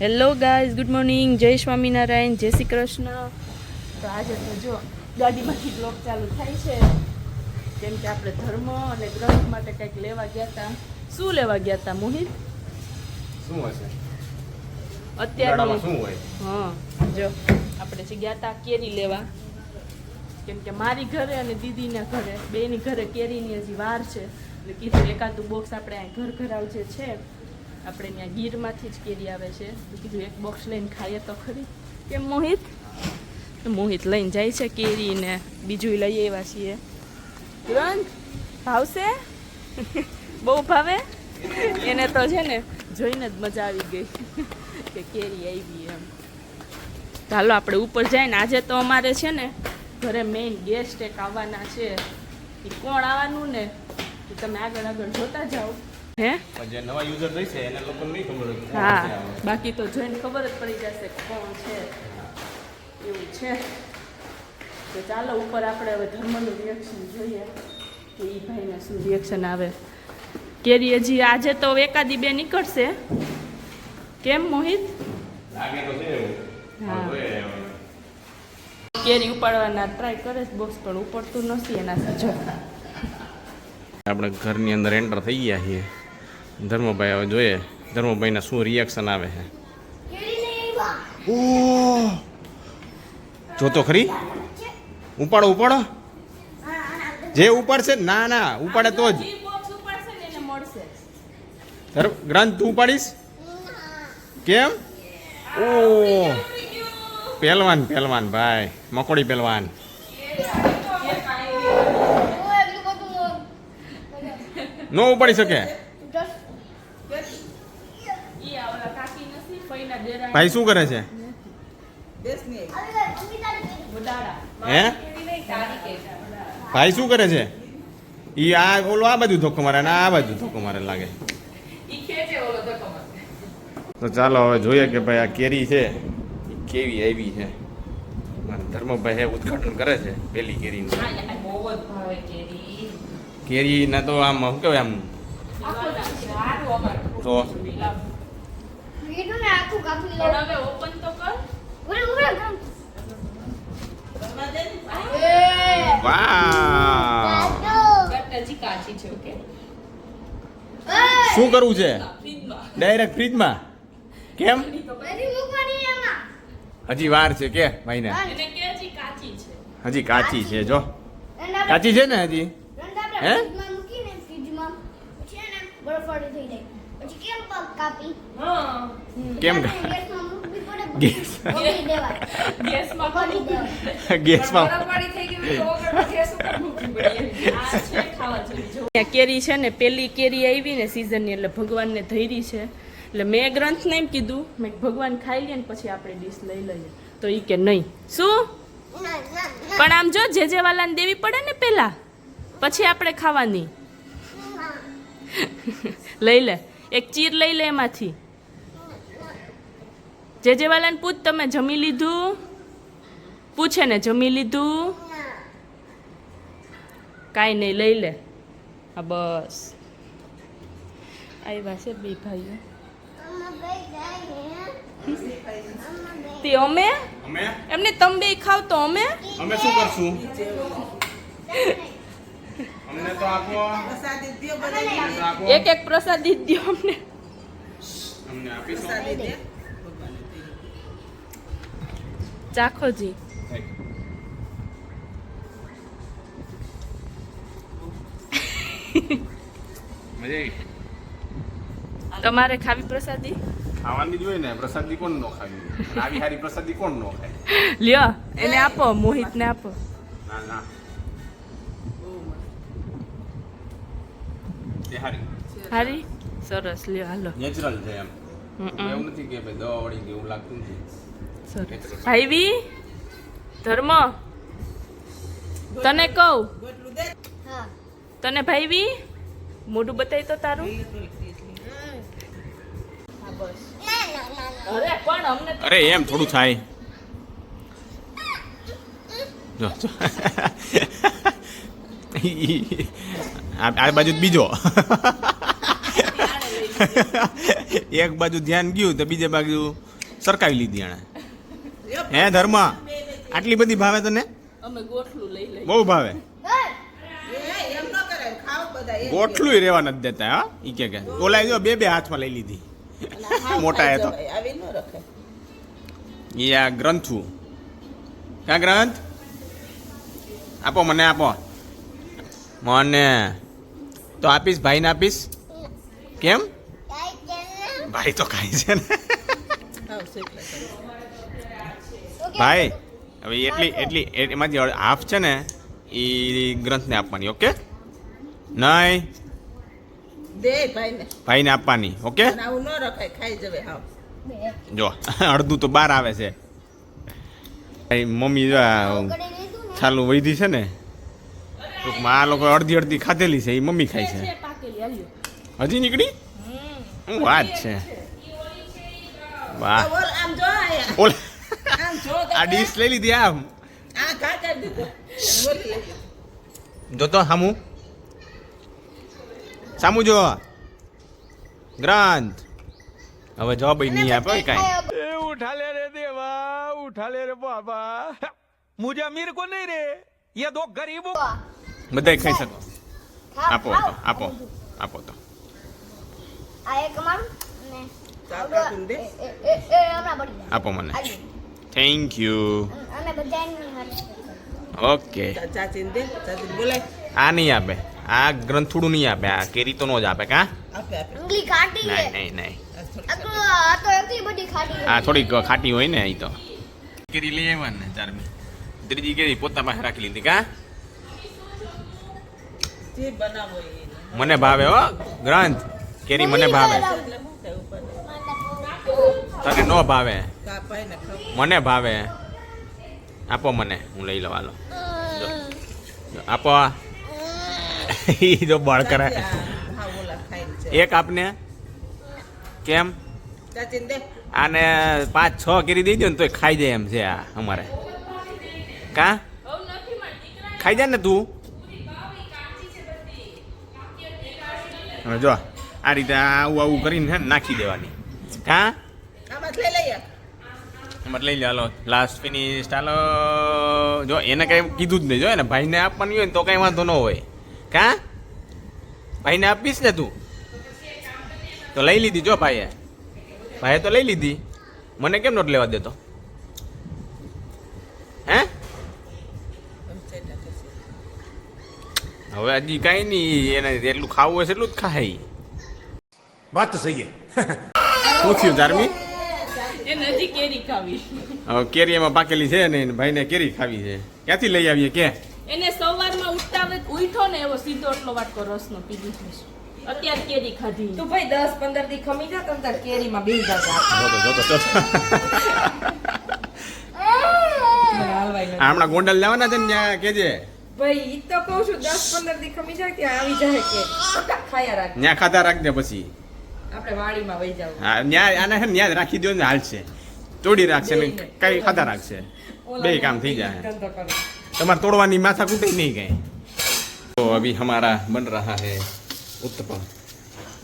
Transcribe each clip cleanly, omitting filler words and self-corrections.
Hello guys, good morning, જય સ્વામિનારાયણ, જય શ્રી કૃષ્ણ. તો આજે તો જો ગાડીમાંથી બ્લોગ ચાલુ થાય છે કેમ કે આપણે ધર્મ અને ગ્રંથ માટે કંઈક લેવા ગયા હતા. શું લેવા ગયા હતા મોહિત? શું હશે અત્યારે શું હોય? હા, જો આપણે જે ગયા હતા કેરી લેવા, કેમ કે મારી ઘરે અને દીદીના ઘરે બેની ઘરે કેરીની હજી વાર છે એટલે કીધું એકાદું બોક્સ આપણે અહીં ઘર ઘરાવ જે છે આપણે ત્યાં ગીરમાંથી જ કેરી આવે છે તો કીધું એક બોક્સ લઈને ખાઈએ તો ખરી. કેમ મોહિત? મોહિત લઈને જાય છે કેરી ને બીજું લઈ આવ્યા છીએ. ગ્રંથ ભાવશે? બહુ ભાવે એને તો છે ને જોઈને જ મજા આવી ગઈ કે કેરી આવી એમ. ચાલો આપણે ઉપર જાય ને. આજે તો અમારે છે ને ઘરે મેઇન ગેસ્ટ એક આવવાના છે. એ કોણ આવવાનું ને એ તમે આગળ આગળ જોતા જાઓ. હે જે નવા યુઝર રહેશે એને લોકોને નહીં ખબર હોય. હા, બાકી તો જોઈને ખબર જ પડી જશે કે કોણ છે એવું છે. તો ચાલો ઉપર આપણે હવે ધર્મનું રિએક્શન જોઈએ કે એ ભાઈને શું રિએક્શન આવે. કેરી હજી આજે તો એકાદી બે નીકળશે. કેમ મોહિત? લાગે તો છે એવું. હા, કેરી ઉપાડવાના ટ્રાય કરે છે બોક્સ પણ ઉપડતું નથી એના જો. આપણે ઘરની અંદર એન્ટર થઈ ગયા છીએ. ધર્મભાઈ હવે જોઈએ ધર્મભાઈના શું રિએક્શન આવે છે. ઓહ, જો તો ખરી. ઉપાડો ઉપાડો, જે ઉપાડશે ના ના ઉપાડે તો જ. ગ્રંથ તું ઉપાડીશ કેમ? ઓ પહેલવાન પહેલવાન ભાઈ, મકોડી પહેલવાન. નો ઉપાડી શકે ભાઈ. શું કરે છે? હે ભાઈ શું કરે છે? ઈ આ ઓલો આ બાજુ ધોકો મારે ને આ બાજુ ધોકો મારે લાગે. તો ચાલો હવે જોઈએ કે ભાઈ આ કેરી છે કેવી આવી છે. ધર્મભાઈ ઉદઘાટન કરે છે પેલી કેરીનું. કેરી ના તો આમ શું કહેવાય આમ તો શું કરવું છે? ડાયરેક્ટ ફ્રીજમાં? કેમ? હજી વાર છે કે ભાઈને? હજી કાચી છે. જો કાચી છે ને હજી. હે કેમ ગેસમાં કેરી છે ને પેલી કેરી આવી ને સીઝનની એટલે ભગવાનને ધૈરી છે એટલે મેં ગ્રંથને એમ કીધું મેં ભગવાન ખાઈ લે ને પછી આપણે ડીશ લઈ લઈએ. તો એ કે નહીં. શું? પણ આમ જો જે વાલાને દેવી પડે ને પેલા પછી આપણે ખાવાની. લઈ લે એક ચીર લઈ લે એમાંથી. જે વાલાને પૂછ તમે જમી લીધું? પૂછે ને જમી લીધું? કાંઈ નહીં લઈ લે. હા બસ આવ્યા છે બે ભાઈઓ. તે અમે એમને તમે બે ખાવ તો અમે શું કરશું? અમને તો આપો. એક એક પ્રસાદી દો અમને. અમને આપીશું. ચાખોજી. તમારે ખાવી પ્રસાદી? ખાવાની જોઈએ ને પ્રસાદી. કોણ નો ખાવી? આવી હારી પ્રસાદી કોણ નો ખાય? લ્યો એને આપો, મોહિતને આપો. ના ના એ હારી હારી સરસ. લ્યો હાલો. નેચરલ છે એમ. એવું નથી કે ભાઈ દવા વાળી એવું લાગતું નથી. સરસ. ભાઈવી ધર્મ તને કહું, તને ભાઈવી મોઢું બતાવી તો તારું. અરે એમ થોડું થાય. જો આ બાજુ બીજો એક બાજુ ધ્યાન ગયું તો બીજે બાજુ સરકાવી લીધી એણે. હે ધર્મ, આટલી બધી ભાવે તને? અમે ગોઠલું લઈ લઈએ. બહુ ભાવે. એમ ન કરાય, ખાવ બધા એક ગોઠલું રહેવા નથી દેતા. હા ઈ કે ઓલા જો બે હાથમાં લઈ લીધી. મોટા એ તો આવી ન રખે. ઈ આ ગ્રંથુ. ક્યાં ગ્રંથ? આપો મને, આપો મને. તો આપીશ, ભાઈને આપીશ. કેમ? ભાઈ તો ખાય છે ને. ખાવ શેકલા કરો. ભાઈ હવે એટલી એમાંથી હાફ છે ને એ ગ્રંથને આપવાની. ઓકે? નહીં, દે ભાઈને. ભાઈને આપવાની. ઓકે? અને આવું ન રખાય, ખાઈ જવે હાવ. જો અડધું તો બહાર આવે છે. મમ્મી જો આ ચાલુ વૈધી છે ને, ટૂંકમાં આ લોકો અડધી અડધી ખાધેલી છે, એ મમ્મી ખાય છે. પાકેલી આલ્યો. હજી નીકળી? શું વાત છે, વાહ. બોલ આમ જો આયા. ઓલ આમ જો તો આ ડીશ લઈ લીધી આમ. આ ઘા કરી દીધો. બોલી લઈ. જો તો સામું સામું જો ગ્રંથ. હવે જવાબ નહીં આપે કાંઈ. उठा ले रे देवा, उठा ले रे बाबा, मुझे अमीर को नहीं रे, ये दो गरीबों. બધાય ખાઈ શકો. આપો આપો આપો તો. આ એક મારું ને ચાલ કાઢીને દે. હમણાં બળી જાય. આપો મને. Thank you. અને બધાની હારે ઓકે. ચાચીને દે. ચાચીને બોલાય. આ નહીં આપે, આ ગ્રંથુડું નહીં આપે, આ કેરી તો નો જ આપે. કા આપે આપે. ઊંગલી ખાટી છે. નહીં નહીં નહીં, આ થોડી આ તો એટલી બધી ખાટી આ થોડીક ખાટી હોય ને. અહીં તો કેરી લઈ આવ્યા ને ચારમી, ત્રીજી કેરી પોતા પાસે રાખી લીધી. કા જે બનાવો એ. મને ભાવે હો ગ્રંથ, કેરી મને ભાવે. એટલે શું થાય ઉપર? તને નો ભાવે, કાપાય ને ખાવ. મને ભાવે. આપો મને, હું લઈ લઉં. હાલો જો, આપો. ઈ જો બળ કરે. ચાચી હા ઓલા ખાઈને છે. એક આપને. કેમ? ચાચીને દે. આને 5-6 કેરી દઈ દો ને તોય ખાઈ જાય એમ છે આ અમારે. કા ખાઈ જાય ને તું. હવે જો આ રીતે આવું આવું કરીને છે ને નાખી દેવાની. કા આમાં જ લઈ લઈએ. એમાં લઈ લે. હાલો લાસ્ટ ફિનિશ. હાલો જો એને કઈ કીધું જ નહીં. જો ને ભાઈને આપવાની હોય ને તો કઈ વાંધો ન હોય. કા ભાઈને આપીશ ને તું? તો લઈ લીધી. જો ભાઈએ તો લઈ લીધી, મને કેમ નોટ લેવા દેતો? હે આમ છે નાખે છે. હવે હજી કાંઈ નહીં, એને જેટલું ખાવું હોય એટલું જ ખાય. बात तो सही है. શું થયું ધાર્મી? એને હજી કેરી ખાવી. હવે કેરી એમાં પાકેલી છે ને, એને ભાઈને કેરી ખાવી છે. ક્યાંથી લઈ આવીએ કે? એને સવારમાં ઉઠો ને એવો સીધો એટલો વાટકો રસનો પીધી છે. અત્યારે કેરી ખાધી. તું ભાઈ 10-15 દી ખમી જા તમ તાર કેરીમાં બેહી જા. જોતો હમણાં ગોંડલ લેવાના છે ને ત્યાં કેજે. ભાઈ ઈ તો કહું છું 10-15 દી ખમી જાય ત્યાં આવી જાય કે ખાયા રાખ. ત્યાં ખાતા રાખજે પછી. આપણે વાડીમાં વહી જાવ. હા ત્યાં આને છે ને ત્યાં જ રાખી દો ને હાલશે. તોડી રાખશે ને કઈ ખાતા રાખશે. બે કામ થઈ જાય. ધંધો કરો. તમારે તોડવાની માથા કૂટે નહીં કઈ. તો અભી હમારા બન રહા હે ઉત્તપમ.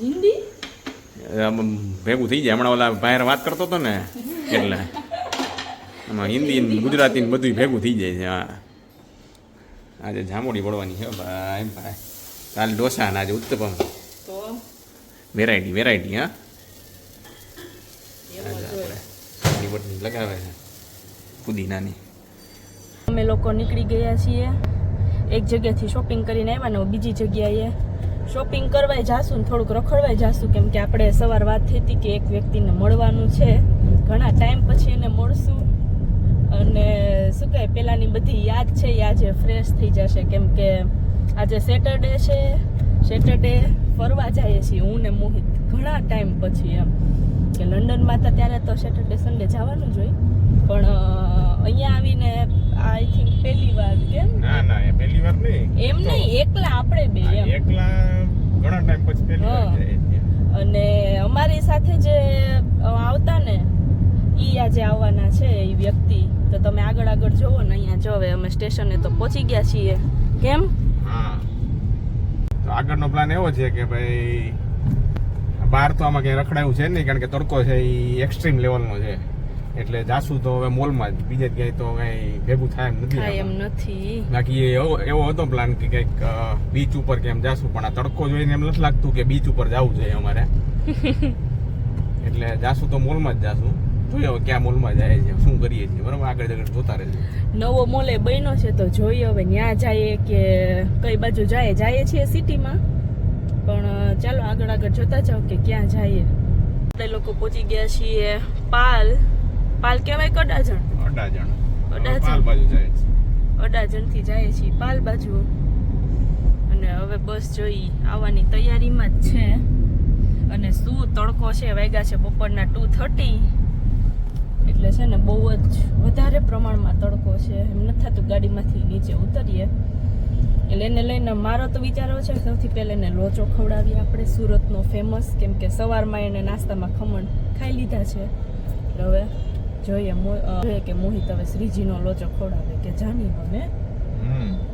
હિન્દી ભેગું થઈ જાય. હમણાં ઓલા બહાર વાત કરતો હતો ને એટલે એમાં હિન્દી ને ગુજરાતી ને બધું ભેગું થઈ જાય છે. હા આજે જામોડી વળવાની છે ભાઈ. ભાઈ કાલે ઢોસા ને આજે ઉત્તપમ. તો વેરાયટી. હા આજે આપણે વટની લગાવે છે પુદીનાની. અમે લોકો નીકળી ગયા છીએ. એક જગ્યાથી શોપિંગ કરીને આવ્યા ને બીજી જગ્યાએ શોપિંગ કરવા જાશું ને થોડુંક રખડવા જાશું, કેમ કે આપણે સવાર વાત થઈ હતી કે એક વ્યક્તિને મળવાનું છે. ઘણા ટાઈમ પછી એને મળશું અને શું કહે પહેલાંની બધી યાદ છે એ આજે ફ્રેશ થઈ જશે, કેમ કે આજે સેટરડે છે. સેટરડે ફરવા જઈએ છીએ હું ને મોહિત ઘણા ટાઈમ પછી. એમ કે લંડનમાં હતા ત્યારે તો સેટરડે સન્ડે જવાનું જ હોય, પણ અહીંયા આવીને આઈ થિંક પહેલી વાર. કેમ? ના એ પહેલી વાર નહીં. એમ નહીં, એકલા આપણે બે એમ. એકલા ઘણા ટાઈમ પછી પહેલી વાર જાય. અને અમારી સાથે જે આવતા ને ઈ આજે આવવાના છે એ વ્યક્તિ. તો તમે આગળ જોવો ને અહીંયા જો હવે અમે સ્ટેશને તો પહોંચી ગયા છીએ. કેમ? હા તો આગળનો પ્લાન એવો છે કે ભાઈ બહાર તો આમાં કંઈ રખડાયું છે નહીં, કારણ કે તડકો છે એ એક્સ્ટ્રીમ લેવલનો છે. એટલે જાસુ તો હવે મોલમાં જ, બીજે ક્યાંય તો કંઈ ભેગું થાય એમ નથી. થાય એમ નથી. બાકી એવો હતો પ્લાન કે કંઈક બીચ ઉપર કે એમ જાસુ, પણ આ તડકો જોઈને એમ નથી લાગતું કે બીચ ઉપર જવું જોઈએ અમારે. એટલે જાસુ તો મોલમાં જ જાસુ. જોઈએ હવે ક્યાં મોલમાં જાય છે, શું કરીએ છીએ, બરાબર. આગળ જોતા રહેજો. નવો મોલ એ બન્યો છે તો જોઈએ હવે ન્યા જઈએ કે કઈ બાજુ જઈએ છીએ સિટીમાં. પણ ચાલો આગળ જોતા જાઓ કે ક્યાં જઈએ. આપણે લોકો પહોંચી ગયા છીએ પાલ કહેવાય કે અડાજણ? અડાજણ અડાજણ બાજુ જાય છે. અડાજણથી જઈએ છીએ પાલ બાજુ. અને હવે બસ જોઈ આવવાની તૈયારીમાં જ છે. અને શું તડકો છે, વાગ્યા છે બપોરના 2:30. એટલે છે ને બહુ જ વધારે પ્રમાણમાં તડકો છે. એમ નથી થતું ગાડીમાંથી નીચે ઉતરીએ. એટલે એને લઈને મારો તો વિચારો છે સૌથી પહેલા એને લોચો ખવડાવીએ આપણે, સુરતનો ફેમસ. કેમ કે સવારમાં એને નાસ્તામાં ખમણ ખાઈ લીધા છે. એટલે હવે જોઈએ કે મોહિત હવે શ્રીજીનો લોચો ખવડાવે કે જાની હવે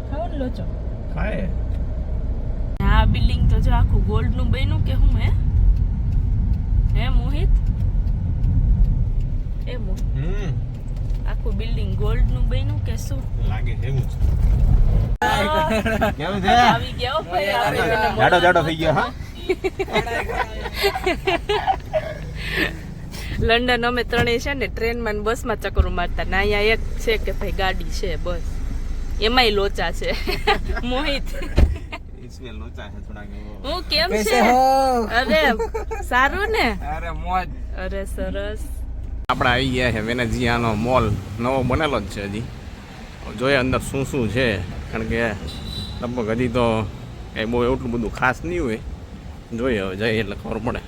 ખાવો ને લોચો ખાય. આ બિલ્ડિંગ તો જો આખું ગોલ્ડનું બન્યું કે હું હે મોહિત? આખું બિલ્ડિંગ ગોલ્ડનું બન્યું કે શું લાગે છે એવું જ. કેવું છે? આવી ગયા ભાઈ, જાડો થઈ ગયો. હા, લંડન અમે ત્રણેય છે ને ટ્રેનમાં ને બસમાં ચક્કરો મારતા ને અહીંયા એક છે કે ભાઈ ગાડી છે બસ, એમાંય લોચા છે. મોહિત હું કેમ છે? અરે સારું ને? અરે મોજ. અરે સરસ. આપણે આવી ગયા છે વેનેઝિયાનો મોલ, નવો બનેલો જ છે. હજી જોઈએ અંદર શું છે, કારણ કે લગભગ હજી તો કંઈ બહુ એટલું બધું ખાસ નહીં હોય. જોઈએ હવે જઈએ એટલે ખબર પડે.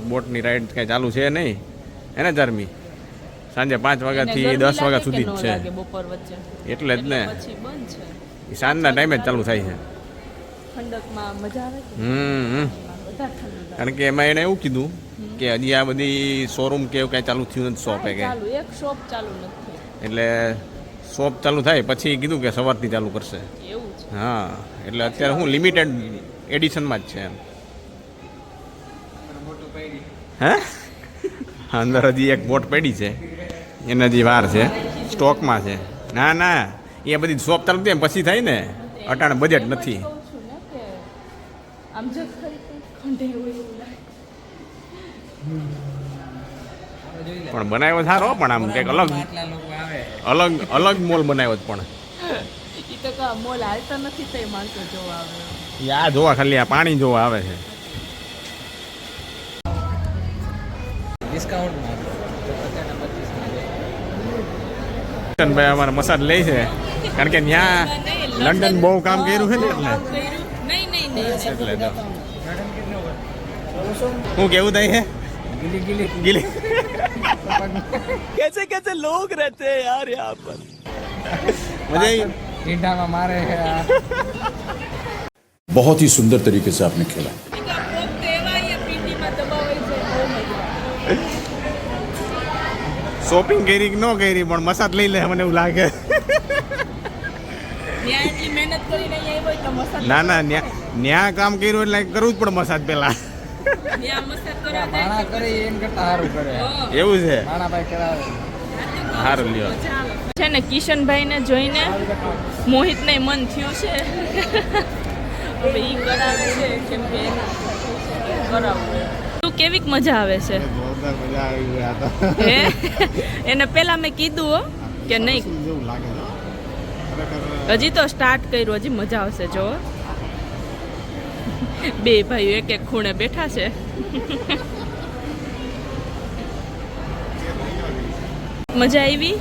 બોટની રાઈડ કઈ ચાલુ છે નહીં એને ચારમી સાંજે 5 વાગ્યાથી 10 વાગ્યા સુધી જ છે. બપોર વચ્ચે એટલે જ ને પછી બંધ છે. એ સાંજના ટાઈમે જ ચાલુ થાય છે. ઠંડકમાં મજા આવે કે વધારે ઠંડુ કારણ કે એમાં એને એવું કીધું કે હજી આ બધી શોરૂમ કે એવું કાંઈ ચાલુ થયું નથી, શોપ કે ચાલુ એક શોપ ચાલુ નથી. એટલે શોપ ચાલુ થાય પછી કીધું કે સવારથી ચાલુ કરશે. એવું છે. હા, એટલે અત્યારે હું લિમિટેડ એડિશનમાં જ છે એમ. હે અંદર હજી એક બોટ પડી છે, એને હજી વાર છે, સ્ટોકમાં છે. ના એ બધી શોપ ચાલુ થાય પછી થાય ને, અટાણે બજેટ નથી. કહું છું ને કે આમ જો ખરી ખંડે હોય એવું લાગે. પણ બનાવ્યો સારો, પણ આમ કંઈક અલગ મોલ બનાવ્યો જ. પણ ઈ તો કા મોલ હાલતા નથી તો માણસો જોવા આવે. આ જોવા ખાલી આ પાણી જોવા આવે છે. ભાઈ અમારે મસાજ લે છે, કારણ કે ત્યાં લંડન બહુ કામ કર્યું છે ને, એટલે એટલે તો હું કેવું થાય છે ગીલી कैसे कैसे लोग रहते हैं यार यहाँ पर. मजा ईंटा मारे हैं. बहुत ही सुंदर तरीके से आपने खेला. શોપિંગ કરી કે ન કરી પણ મસાજ લઈ લે મને એવું લાગે. ના ન્યા કામ કર્યું એટલે કરવું જ પડે મસાજ પેલા. માણા કરે એમ કરતા સારું કરે. એવું છે? માણા ભાઈ કરાવે. સારું લ્યો. છે ને કિશનભાઈને જોઈને મોહિતને મન થયું છે હવે ઈ કરાવે છે, કેમ કે કરાવવું. તું કેવીક મજા આવે છે? જોરદાર મજા આવી ગયા તો. હે એને પેલા મેં કીધું હો કે નહીં, જેવું લાગે છે ખરેખર. હજી તો સ્ટાર્ટ કર્યું, હજી મજા આવશે. જો બે ભાઈઓ એક એક ખૂણે બેઠા છે. મજા આવી?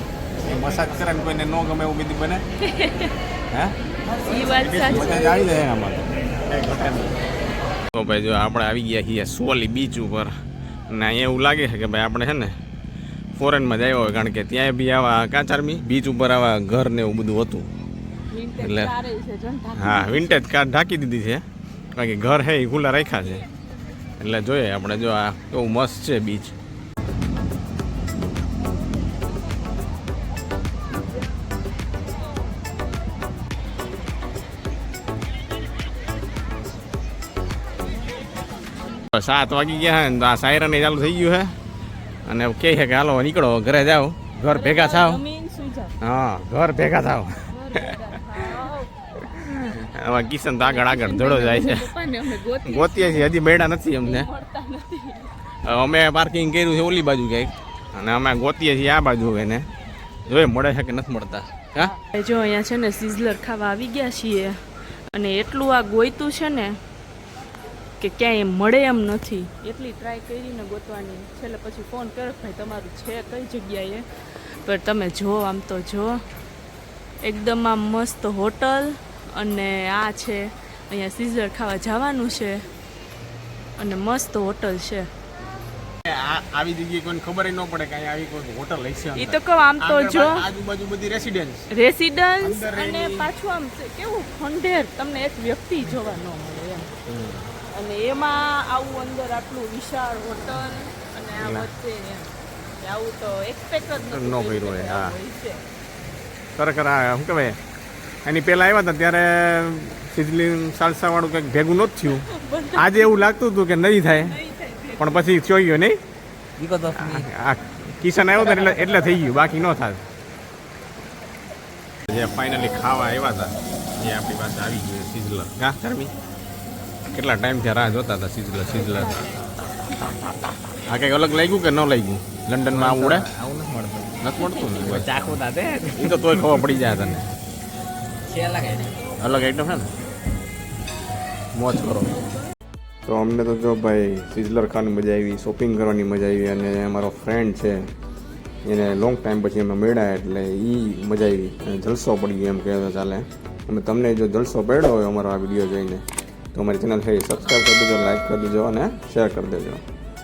મસાજ કરે ને કોઈને ન ગમે એવું બીજું બને. હે ઈ વાત સાચી. મજા જ આવી જાય આમાં તો. ભાઈ જો આપણે આવી ગયા છીએ સોલી બીચ ઉપર, અને અહીંયા એવું લાગે છે કે ભાઈ આપણે છે ને ફોરેનમાં જ આવ્યા હોય, કારણ કે ત્યાં બી આવા કાચારમી બીચ ઉપર આવા ઘર ને એવું બધું હતું. એટલે હા, વિન્ટેજ કાર ઢાંકી દીધી છે, બાકી ઘર છે એ ખુલ્લા રાખ્યા છે. એટલે જોઈએ આપણે જો આ કેવું મસ્ત છે બીચ. સાત વાગી ગયા હે ને તો આ સાયરન એ ચાલુ થઈ ગયું છે અને કહે છે કે હાલો નીકળો ઘરે જાઓ, ઘર ભેગા થાવ. જમીન સુઈ જાઓ. હા, ઘર ભેગા થાવ. હવે કિશન તો આગળ આગળ ધડો જાય છે. પપ્પાને અમે ગોતી ગોતીએ છીએ, હજી બેડા નથી અમને. મળતા નથી. અમે પાર્કિંગ કર્યું છે ઓલી બાજુ ક્યાંક અને અમે ગોતીએ છીએ આ બાજુ એને જોઈએ મળે છે કે નથી મળતા. હા, જો અહીંયા છે ને સિઝલર ખાવા આવી ગયા છીએ અને એટલું આ ગોઈતું છે ને કે ક્યાંય મળે એમ નથી. એટલી ટ્રાય કરીને ગોતવાની, છેલ્લે પછી ફોન કર્યો ભાઈ તમારું છે કઈ જગ્યાએ, પણ તમે જો આમ તો જો એકદમ આમ મસ્ત હોટલ અને આ છે અહીંયા સિઝલર ખાવા જવાનું છે અને મસ્ત હોટલ છે. આવી જગ્યાએ કોઈને ખબર ન પડે કે અહીંયા આવી કોઈ હોટલ હશે. એ તો કહું આમ તો જો આજુબાજુ બધી રેસિડેન્સ રેસિડન્સ અંદર અને એની- પાછું આમ કેવું ખંડેર, તમને એક વ્યક્તિ જોવા ન મળે એમ. અને એમાં આવું અંદર આટલું વિશાળ હોટલ અને આ વચ્ચે એમ કે આવું તો એક્સપેક્ટ જ ન નહોતું કર્યું હોય, હા. હોય છે. ખરેખર આ શું કહેવાય એની પહેલાં આવ્યા હતા ત્યારે સિઝલિંગ સાલસાવાળું કંઈક ભેગું નહોતું થયું. આજે એવું લાગતું હતું કે નહીં થાય પણ પછી થયો ગયો નહીં. આ કિશન આવ્યો હતો એટલે થઈ ગયું, બાકી ન થાય. જે ફાઇનલી ખાવા આવ્યા હતા એ આપણી પાસે આવી ગયું સિઝલર. હા ધર્મી, કેટલા ટાઈમથી રાહ જોતા હતા સિઝલર. આ કંઈક અલગ લાગ્યું કે ન લાગ્યું? લંડનમાં આવું ઉડે આવું નથી મળતું. નથી મળતું ને બસ. ચાખું તાતે એ તો તોય ખબર પડી જાય તને. છે લાગે. અલગ આઈટમ છે ને, મોજ કરો. તો અમને તો જો ભાઈ સિઝલર ખાવાની મજા આવી, શોપિંગ કરવાની મજા આવી અને અમારો ફ્રેન્ડ છે એને લોંગ ટાઈમ પછી અમે મળ્યા એટલે એ મજા આવી અને જલસો પડી ગયો એમ કહેતો ચાલે. અમે તમને જો જલસો પડ્યો હોય અમારો આ વિડીયો જોઈને તો અમારી ચેનલ છે સબસ્ક્રાઈબ કરી દેજો, લાઈક કરી દેજો અને શેર કરી દેજો.